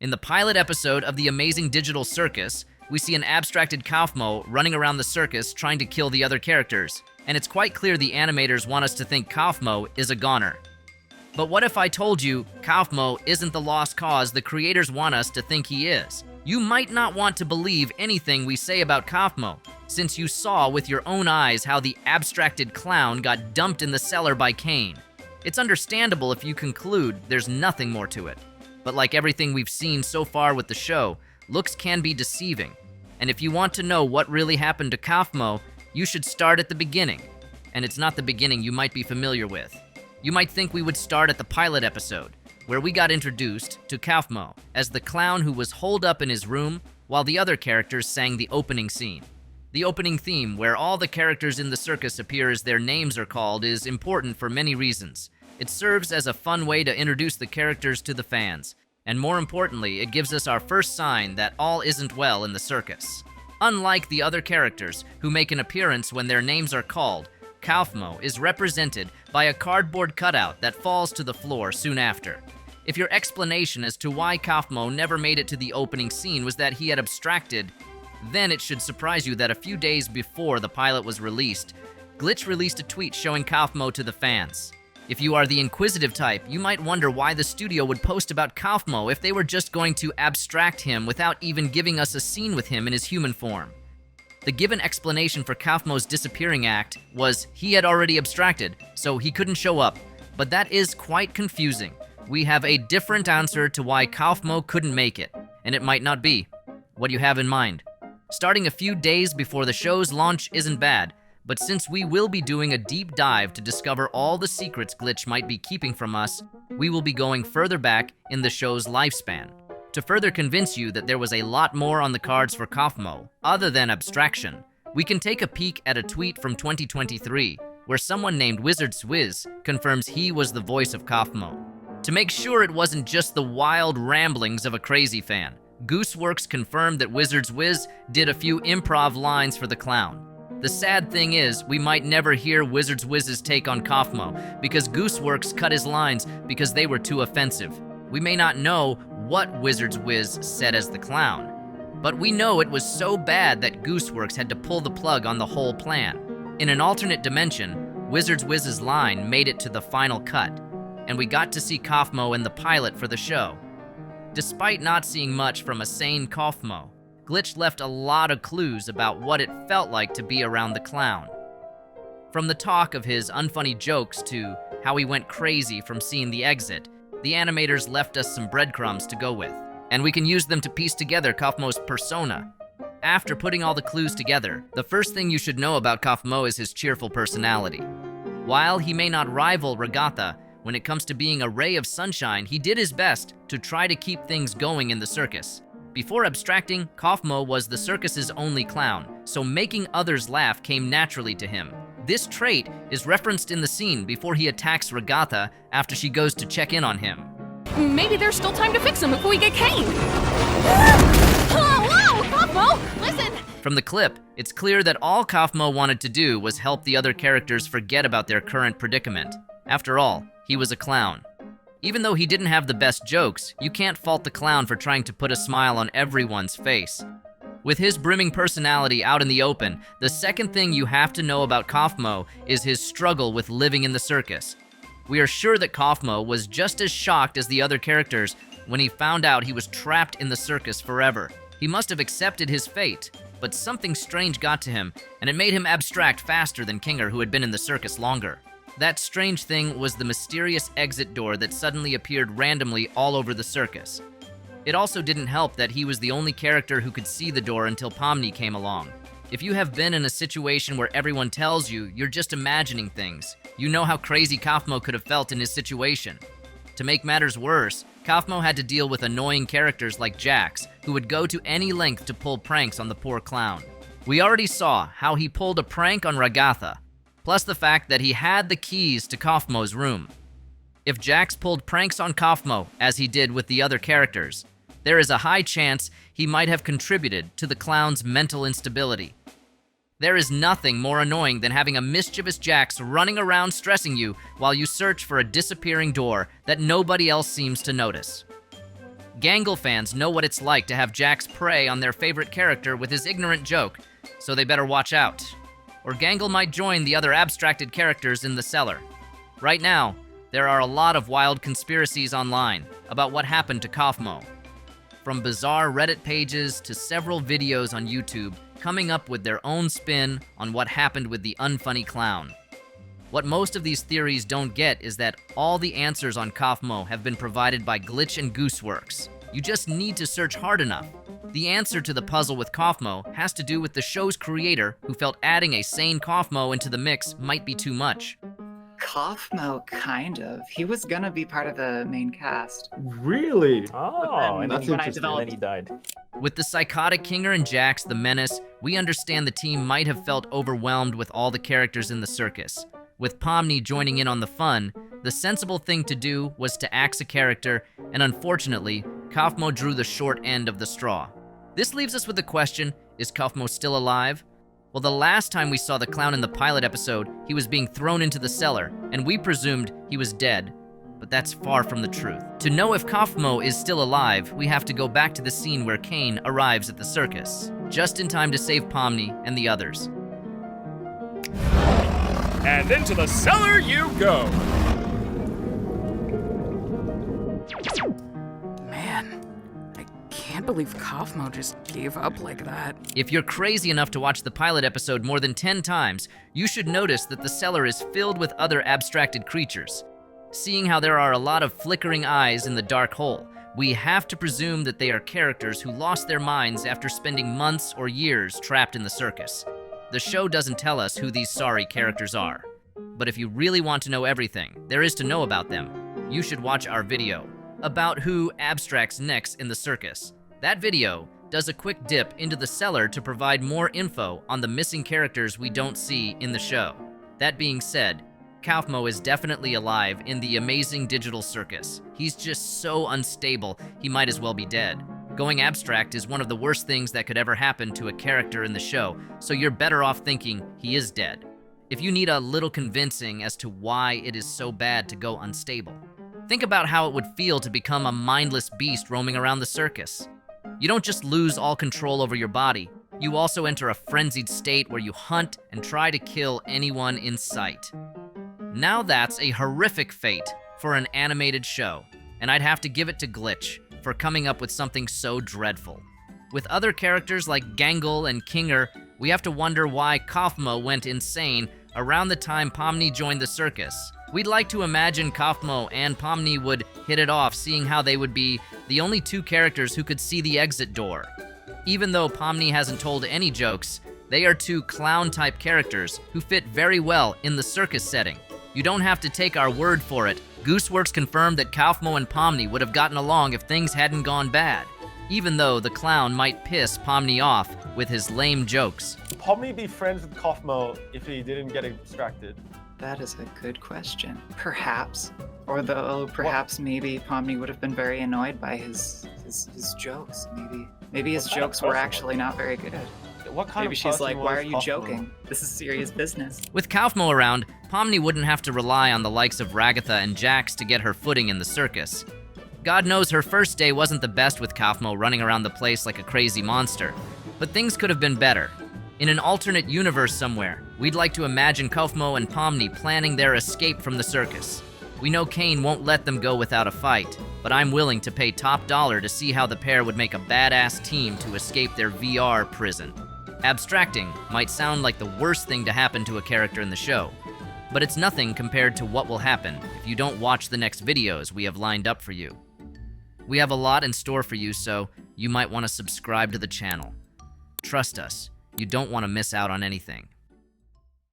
In the pilot episode of the amazing digital Circus, we see an abstracted Kaufmo running around the circus trying to kill the other characters, and it's quite clear the animators want us to think Kaufmo is a goner. But what if I told you Kaufmo isn't the lost cause the creators want us to think he is? You might not want to believe anything we say about Kaufmo, since you saw with your own eyes how the abstracted clown got dumped in the cellar by Cain. It's understandable if you conclude there's nothing more to it. But like everything we've seen so far with the show, looks can be deceiving. And if you want to know what really happened to Kaufmo, you should start at the beginning. And it's not the beginning you might be familiar with. You might think we would start at the pilot episode, where we got introduced to Kaufmo as the clown who was holed up in his room while the other characters sang the opening scene. The opening theme, where all the characters in the circus appear as their names are called, is important for many reasons. It serves as a fun way to introduce the characters to the fans, and more importantly, it gives us our first sign that all isn't well in the circus. Unlike the other characters, who make an appearance when their names are called, Kaufmo is represented by a cardboard cutout that falls to the floor soon after. If your explanation as to why Kaufmo never made it to the opening scene was that he had abstracted, then it should surprise you that a few days before the pilot was released, Glitch released a tweet showing Kaufmo to the fans. If you are the inquisitive type, you might wonder why the studio would post about Kaufmo if they were just going to abstract him without even giving us a scene with him in his human form. The given explanation for Kaufmo's disappearing act was he had already abstracted, so he couldn't show up, but that is quite confusing. We have a different answer to why Kaufmo couldn't make it, and it might not be. What do you have in mind? Starting a few days before the show's launch isn't bad, but since we will be doing a deep dive to discover all the secrets Glitch might be keeping from us, we will be going further back in the show's lifespan. To further convince you that there was a lot more on the cards for Kaufmo, other than abstraction, we can take a peek at a tweet from 2023, where someone named WizardsWiz confirms he was the voice of Kaufmo. To make sure it wasn't just the wild ramblings of a crazy fan, Gooseworx confirmed that WizardsWiz did a few improv lines for the clown. The sad thing is, we might never hear WizardsWiz's take on Kaufmo because Gooseworx cut his lines because they were too offensive. We may not know what WizardsWiz said as the clown, but we know it was so bad that Gooseworx had to pull the plug on the whole plan. In an alternate dimension, WizardsWiz's line made it to the final cut, and we got to see Kaufmo in the pilot for the show. Despite not seeing much from a sane Kaufmo, Glitch left a lot of clues about what it felt like to be around the clown. From the talk of his unfunny jokes to how he went crazy from seeing the exit, the animators left us some breadcrumbs to go with, and we can use them to piece together Kaufmo's persona. After putting all the clues together, the first thing you should know about Kaufmo is his cheerful personality. While he may not rival Regatta, when it comes to being a ray of sunshine, he did his best to try to keep things going in the circus. Before abstracting, Kaufmo was the circus's only clown, so making others laugh came naturally to him. This trait is referenced in the scene before he attacks Regatta after she goes to check in on him. Maybe there's still time to fix him before we get Cain. Whoa, Kaufmo, listen! From the clip, it's clear that all Kaufmo wanted to do was help the other characters forget about their current predicament. After all, he was a clown. Even though he didn't have the best jokes, you can't fault the clown for trying to put a smile on everyone's face. With his brimming personality out in the open, the second thing you have to know about Kaufmo is his struggle with living in the circus. We are sure that Kaufmo was just as shocked as the other characters when he found out he was trapped in the circus forever. He must have accepted his fate, but something strange got to him, and it made him abstract faster than Kinger, who had been in the circus longer. That strange thing was the mysterious exit door that suddenly appeared randomly all over the circus. It also didn't help that he was the only character who could see the door until Pomni came along. If you have been in a situation where everyone tells you you're just imagining things, you know how crazy Kaufmo could have felt in his situation. To make matters worse, Kaufmo had to deal with annoying characters like Jax, who would go to any length to pull pranks on the poor clown. We already saw how he pulled a prank on Regatta, plus the fact that he had the keys to Kaufmo's room. If Jax pulled pranks on Kaufmo, as he did with the other characters, there is a high chance he might have contributed to the clown's mental instability. There is nothing more annoying than having a mischievous Jax running around stressing you while you search for a disappearing door that nobody else seems to notice. Gangle fans know what it's like to have Jax prey on their favorite character with his ignorant joke, so they better watch out. Or Gangle might join the other abstracted characters in the cellar. Right now, there are a lot of wild conspiracies online about what happened to Kaufmo. From bizarre Reddit pages to several videos on YouTube coming up with their own spin on what happened with the unfunny clown. What most of these theories don't get is that all the answers on Kaufmo have been provided by Glitch and Gooseworx. You just need to search hard enough. The answer to the puzzle with Kaufmo has to do with the show's creator, who felt adding a sane Kaufmo into the mix might be too much. Kaufmo, kind of. He was gonna be part of the main cast. Really? Oh, and That's then, interesting. and then he died. With the psychotic Kinger and Jax the Menace, we understand the team might have felt overwhelmed with all the characters in the circus. With Pomni joining in on the fun, the sensible thing to do was to axe a character, and unfortunately, Kaufmo drew the short end of the straw. This leaves us with the question, is Kaufmo still alive? Well, the last time we saw the clown in the pilot episode, he was being thrown into the cellar, and we presumed he was dead. But that's far from the truth. To know if Kaufmo is still alive, we have to go back to the scene where Kane arrives at the circus, just in time to save Pomni and the others. And into the cellar you go! Man, I can't believe Kaufmo just gave up like that. If you're crazy enough to watch the pilot episode more than 10 times, you should notice that the cellar is filled with other abstracted creatures. Seeing how there are a lot of flickering eyes in the dark hole, we have to presume that they are characters who lost their minds after spending months or years trapped in the circus. The show doesn't tell us who these sorry characters are. But if you really want to know everything there is to know about them, you should watch our video about who abstracts next in the circus. That video does a quick dip into the cellar to provide more info on the missing characters we don't see in the show. That being said, Kaufmo is definitely alive in the amazing digital circus. He's just so unstable, he might as well be dead. Going abstract is one of the worst things that could ever happen to a character in the show, so you're better off thinking he is dead. If you need a little convincing as to why it is so bad to go unstable, think about how it would feel to become a mindless beast roaming around the circus. You don't just lose all control over your body, you also enter a frenzied state where you hunt and try to kill anyone in sight. Now that's a horrific fate for an animated show, and I'd have to give it to Glitch for coming up with something so dreadful. With other characters like Gangle and Kinger, we have to wonder why Kaufmo went insane around the time Pomni joined the circus. We'd like to imagine Kaufmo and Pomni would hit it off, seeing how they would be the only two characters who could see the exit door. Even though Pomni hasn't told any jokes, they are two clown-type characters who fit very well in the circus setting. You don't have to take our word for it. Gooseworx confirmed that Kaufmo and Pomni would have gotten along if things hadn't gone bad, even though the clown might piss Pomni off with his lame jokes. Would Pomni be friends with Kaufmo if he didn't get distracted? That is a good question. Perhaps. Or though perhaps maybe Pomni would have been very annoyed by his jokes. Maybe his jokes were actually not very good. What kind Maybe of she's person like, was why are you Kaufmo? joking? This is serious business. With Kaufmo around, Pomni wouldn't have to rely on the likes of Ragatha and Jax to get her footing in the circus. God knows her first day wasn't the best with Kaufmo running around the place like a crazy monster, but things could have been better. In an alternate universe somewhere, we'd like to imagine Kaufmo and Pomni planning their escape from the circus. We know Kane won't let them go without a fight, but I'm willing to pay top dollar to see how the pair would make a badass team to escape their VR prison. Abstracting might sound like the worst thing to happen to a character in the show, but it's nothing compared to what will happen if you don't watch the next videos we have lined up for you. We have a lot in store for you, so you might want to subscribe to the channel. Trust us, you don't want to miss out on anything.